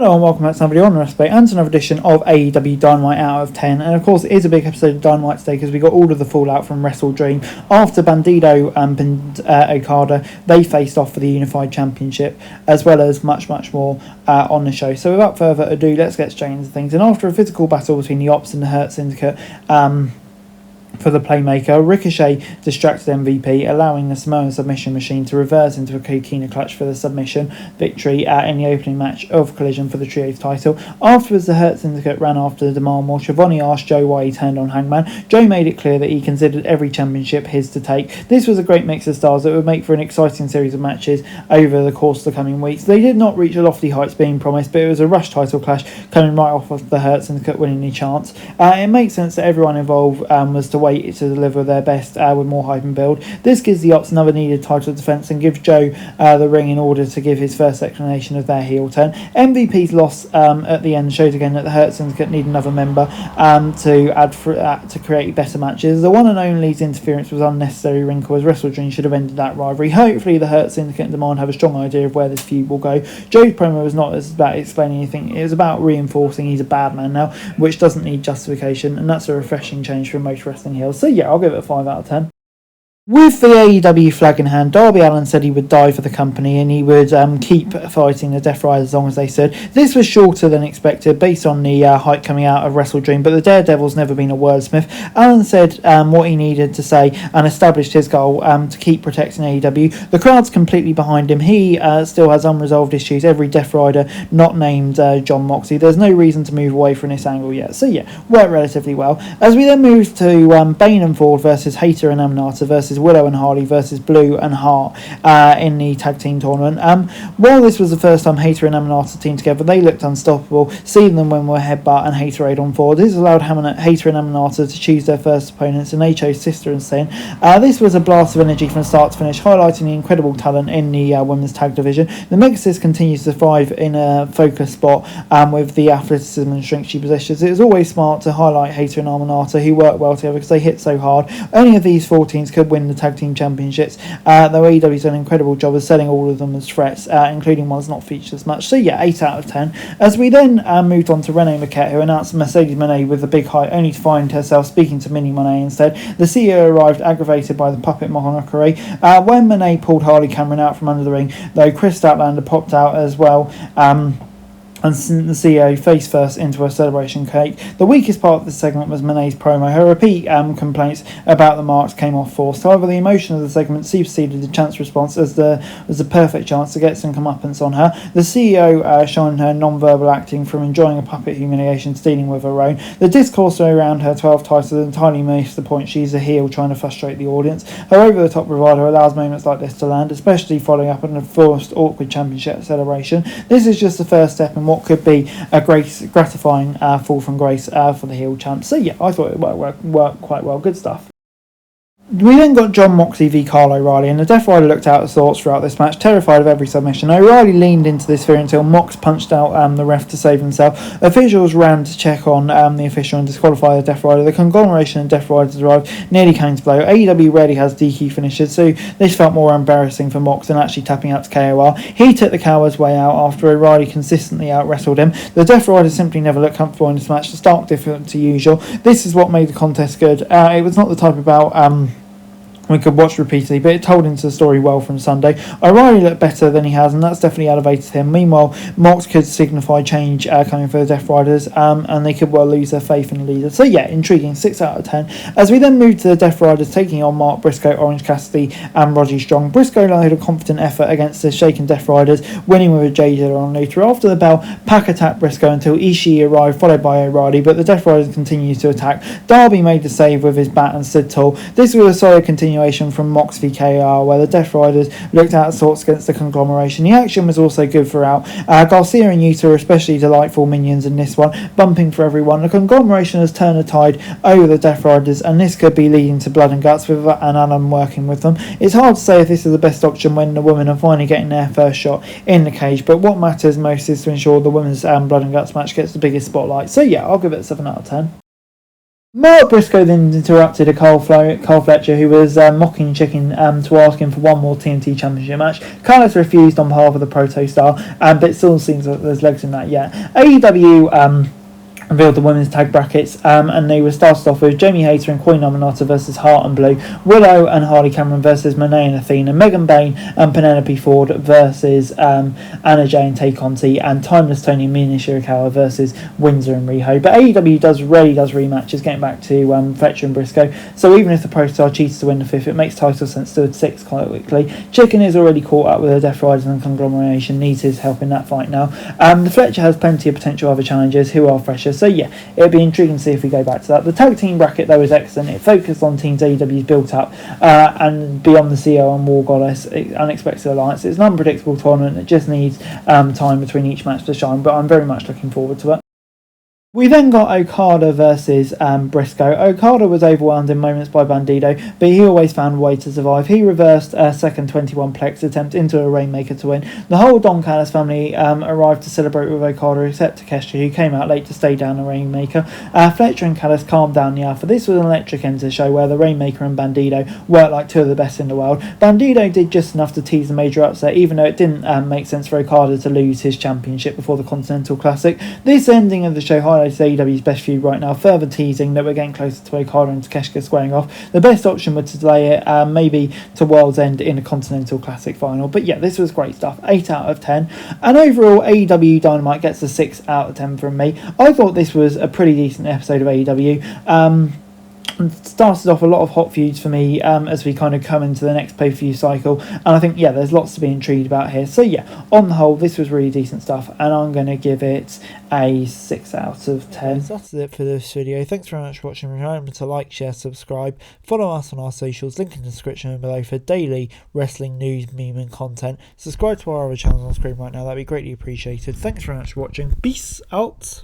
Hello and welcome back to another video on Wrestle and to another edition of AEW Dynamite Out of 10. And of course it is a big episode of Dynamite today because we got all of the fallout from Wrestledream. After Bandido and Okada, they faced off for the Unified Championship, as well as much more on the show. So without further ado, let's get straight into things. And after a physical battle between the Ops and the Hurt Syndicate, for the Playmaker, Ricochet distracted MVP, allowing the Samoan submission machine to reverse into a Coquina clutch for the submission victory in the opening match of Collision for the Trios title. Afterwards, the Hurt Syndicate ran after the demand more. Schiavone asked Joe why he turned on Hangman. Joe made it clear that he considered every championship his to take. This was a great mix of styles that would make for an exciting series of matches over the course of the coming weeks. They did not reach the lofty heights being promised, but it was a rush title clash coming right off of the Hurt Syndicate winning the chance. It makes sense that everyone involved was to wait to deliver their best with more hype and build. This gives the Ops another needed title defence and gives Joe the ring in order to give his first explanation of their heel turn. MVP's loss at the end showed again that the Hurt Syndicate need another member to add to create better matches. The one and only's interference was unnecessary wrinkle, as Wrestle should have ended that rivalry. Hopefully the Hurt Syndicate and Demand have a strong idea of where this feud will go. Joe's promo was not about explaining anything, it was about reinforcing he's a bad man now, which doesn't need justification, and that's a refreshing change from most wrestling heels. So yeah, I'll give it a 5 out of 10. With the AEW flag in hand, Darby Allin said he would die for the company and he would keep fighting the Death Riders as long as they stood. This was shorter than expected based on the hype coming out of Wrestledream, but the Daredevil's never been a wordsmith. Allin said what he needed to say and established his goal to keep protecting AEW. The crowd's completely behind him. He still has unresolved issues. Every Death Rider not named John Moxley. There's no reason to move away from this angle yet. So yeah, worked relatively well. As we then move to Bane and Ford versus Hayter and Amanata versus Willow and Hardy versus Blue and Hart in the tag team tournament. While this was the first time Hayter and Amanata teamed together, they looked unstoppable. Seeing them when were Headbutt and Haterade on Ford. This allowed Hayter and Amanata to choose their first opponents, and they chose Sister and Sin. This was a blast of energy from start to finish, highlighting the incredible talent in the women's tag division. The Megasis continues to thrive in a focus spot with the athleticism and strength she possesses. It was always smart to highlight Hayter and Amanata, who work well together because they hit so hard. Only of these four teams could win the tag team championships, though AEW's done an incredible job of selling all of them as threats, including ones not featured as much. So yeah, 8 out of 10. As we then moved on to Renee Paquette, who announced Mercedes Moné with a big height, only to find herself speaking to Minnie Monet instead. The CEO arrived aggravated by the puppet mockery. When Monet pulled Harley Cameron out from under the ring, though, Chris Statlander popped out as well, and sent the CEO face first into a celebration cake. The weakest part of this segment was Monet's promo. Her repeat complaints about the marks came off forced. However, the emotion of the segment superseded the chance response as the perfect chance to get some comeuppance on her. The CEO shined her non-verbal acting from enjoying a puppet humiliation to dealing with her own. The discourse around her 12 titles entirely missed the point. She's a heel trying to frustrate the audience. Her over-the-top bravado allows moments like this to land, especially following up on a forced awkward championship celebration. This is just the first step in what could be a gratifying fall from grace for the heel champ. So yeah, I thought it worked quite well. Good stuff. We then got John Moxley v Kyle O'Reilly, and the Death Rider looked out of sorts throughout this match, terrified of every submission. O'Reilly leaned into this fear until Mox punched out the ref to save himself. Officials ran to check on the official and disqualify the Death Rider. The conglomeration and Death Riders arrived, nearly came to blow. AEW rarely has DQ finishes, so this felt more embarrassing for Mox than actually tapping out to KOR. He took the coward's way out after O'Reilly consistently out-wrestled him. The Death Rider simply never looked comfortable in this match, stark different to usual. This is what made the contest good. It was not the type about we could watch repeatedly, but it told into the story well from Sunday. O'Reilly looked better than he has, and that's definitely elevated him. Meanwhile, Mox could signify change coming for the Death Riders, and they could well lose their faith in the leader. So yeah, intriguing, 6 out of 10. As we then move to the Death Riders taking on Mark Briscoe, Orange Cassidy, and Roger Strong. Briscoe laid a confident effort against the shaken Death Riders, winning with a J-Diller on Luther. After the bell, Pac attacked Briscoe until Ishii arrived, followed by O'Reilly, but the Death Riders continued to attack. Darby made the save with his bat and stood tall. This was a solid continuation from Mox v KR, where the Death Riders looked out of sorts against the conglomeration. The action was also good throughout. Garcia and Yuta are especially delightful minions in this one, bumping for everyone. The conglomeration has turned the tide over the Death Riders, and this could be leading to blood and guts with an Alan working with them. It's hard to say if this is the best option when the women are finally getting their first shot in the cage, but what matters most is to ensure the women's blood and guts match gets the biggest spotlight. So yeah, I'll give it a 7 out of 10. Mark Briscoe then interrupted a Cole Fletcher, who was mocking Chicken to ask him for one more TNT Championship match. Carlos refused on behalf of the Proto Star, but it still seems like there's legs in that yet. AEW revealed the women's tag brackets, and they were started off with Jamie Hayter and Queen Nominata versus Hart and Blue, Willow and Hardy Cameron versus Monet and Athena, Megan Bain and Penelope Ford versus Anna Jay and Tay Conti, and Timeless Tony and Mina Shirakawa versus Windsor and Riho. But AEW rarely does rematches, getting back to Fletcher and Briscoe. So even if the Pro Star cheats to win the fifth, it makes title sense to do 6 quite quickly. Chicken is already caught up with the Death Riders and Conglomeration, needs his help in that fight now. The Fletcher has plenty of potential other challengers who are fresher. So yeah, it'll be intriguing to see if we go back to that. The tag team bracket though was excellent. It focused on teams AEW's built up and beyond the CO and War Goddess, Unexpected Alliance. It's an unpredictable tournament. It just needs time between each match to shine, but I'm very much looking forward to it. We then got Okada versus Briscoe. Okada was overwhelmed in moments by Bandido, but he always found a way to survive. He reversed a second 21 plex attempt into a Rainmaker to win. The whole Don Callis family arrived to celebrate with Okada, except Takeshita, who came out late to stay down the Rainmaker. Fletcher and Callis calmed down the Alpha. This was an electric end to the show where the Rainmaker and Bandido worked like two of the best in the world. Bandido did just enough to tease a major upset, even though it didn't make sense for Okada to lose his championship before the Continental Classic. This ending of the show highlights AEW's best feud right now, further teasing that we're getting closer to Okada and Takeshita squaring off. The best option was to delay it maybe to World's End in a Continental Classic final. But yeah, this was great stuff. 8 out of 10. And overall, AEW Dynamite gets a 6 out of 10 from me. I thought this was a pretty decent episode of AEW. Started off a lot of hot feuds for me as we kind of come into the next pay-per-view cycle, and I think yeah, there's lots to be intrigued about here. So yeah, on the whole, this was really decent stuff, and I'm going to give it a 6 out of 10. So that's it for this video. Thanks very much for watching. Remember to like, share, subscribe, follow us on our socials, link in the description below for daily wrestling news, meme and content. Subscribe to our other channels on screen right now, that'd be greatly appreciated. Thanks very much for watching. Peace out.